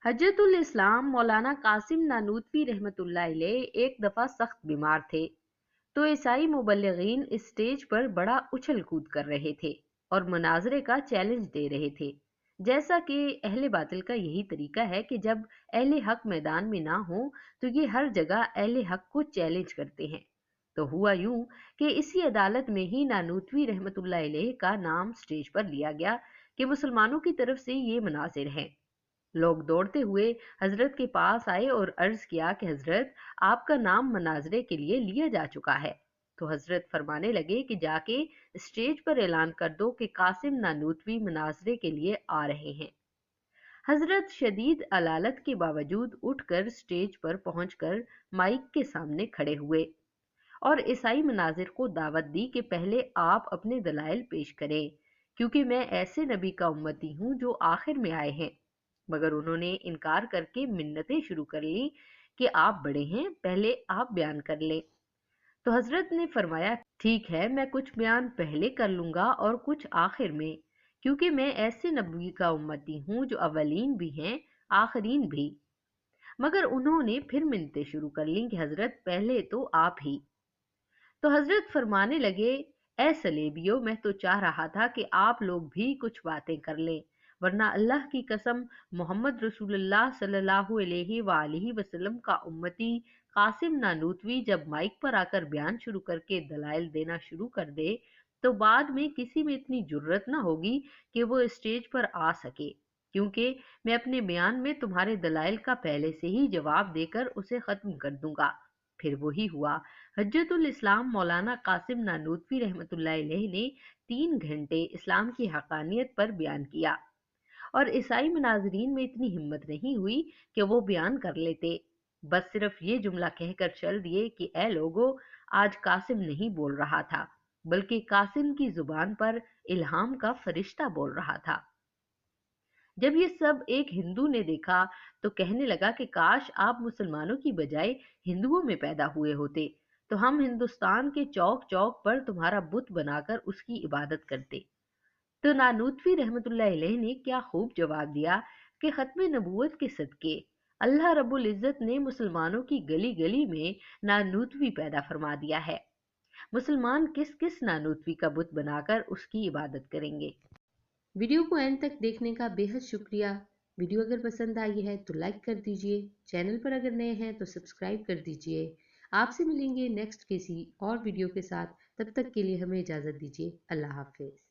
हजरतुल इस्लाम मौलाना कासिम नानूतवी रहमतुल्लाह अलैह एक दफा सख्त बीमार थे, तो ईसाई मुबल्लिगीन स्टेज पर बड़ा उछल कूद कर रहे थे और मनाजरे का चैलेंज दे रहे थे। जैसा कि अहले बातिल का यही तरीका है कि जब अहले हक मैदान में ना हो तो ये हर जगह अहले हक को चैलेंज करते हैं। तो हुआ यूं कि इसी अदालत में ही नानूतवी रहमतुल्लाह अलैह का नाम स्टेज पर लिया गया कि मुसलमानों की तरफ से ये मनाजिर हैं। लोग दौड़ते हुए हजरत के पास आए और अर्ज किया कि हजरत, आपका नाम मनाजरे के लिए लिया जा चुका है। तो हजरत फरमाने लगे कि जाके स्टेज पर ऐलान कर दो कि कासिम नानूतवी मनाजरे के लिए आ रहे हैं। हजरत शदीद अलालत के बावजूद उठकर स्टेज पर पहुंचकर माइक के सामने खड़े हुए और ईसाई मनाजिर को दावत दी कि पहले आप अपने दलाइल पेश करें, क्योंकि मैं ऐसे नबी का उम्मती हूँ जो आखिर में आए हैं। मगर उन्होंने इनकार करके मिन्नतें शुरू कर ली कि आप बड़े हैं, पहले आप बयान कर लें। तो हजरत ने फरमाया, ठीक है, मैं कुछ बयान पहले कर लूंगा और कुछ आखिर में, क्योंकि मैं ऐसे नबी का उम्मती हूँ जो अवलीन भी हैं, आखिरीन भी। मगर उन्होंने फिर मिन्नतें शुरू कर ली कि हजरत पहले तो आप ही। तो हजरत फरमाने लगे, ए सलेबियो, मैं तो चाह रहा था कि आप लोग भी कुछ बातें कर लें, वरना अल्लाह की कसम मोहम्मद रसूलुल्लाह सल्लल्लाहु अलैहि वसल्लम का उम्मती कासिम नानूतवी जब माइक पर आकर बयान शुरू करके दलाइल देना शुरू कर दे तो बाद में किसी में इतनी जुर्रत ना होगी कि वो स्टेज पर आ सके, क्योंकि मैं अपने बयान में तुम्हारे दलाइल का पहले से ही जवाब देकर उसे खत्म कर दूंगा। फिर वही हुआ। हज्जतुल इस्लाम मौलाना कासिम नानूतवी रहमतुल्लाह अलैह ने 3 घंटे इस्लाम की हकानियत पर बयान किया और ईसाई मुनाजरीन में इतनी हिम्मत नहीं हुई कि वो बयान कर लेते। बस सिर्फ ये जुमला कहकर चल दिए कि ए लोगो, आज कासिम नहीं बोल रहा था, बल्कि कासिम की जुबान पर इल्हाम का फरिश्ता बोल रहा था। जब ये सब एक हिंदू ने देखा तो कहने लगा कि काश आप मुसलमानों की बजाय हिंदुओं में पैदा हुए होते, तो हम हिंदुस्तान के चौक चौक पर तुम्हारा बुत बनाकर उसकी इबादत करते। तो नानूतवी रहमतुल्लाह अलैह ने क्या खूब जवाब दिया कि खत्म नबूवत के सदके अल्लाह रब्बुल इज्जत ने मुसलमानों की गली गली में नानूतवी पैदा फरमा दिया है। मुसलमान किस किस नानूतवी का बुत बनाकर उसकी इबादत करेंगे। वीडियो को एंड तक देखने का बेहद शुक्रिया। वीडियो अगर पसंद आई है तो लाइक कर दीजिए, चैनल पर अगर नए हैं तो सब्सक्राइब कर दीजिए। आपसे मिलेंगे नेक्स्ट किसी और वीडियो के साथ, तब तक के लिए हमें इजाज़त दीजिए। अल्लाह हाफिज़।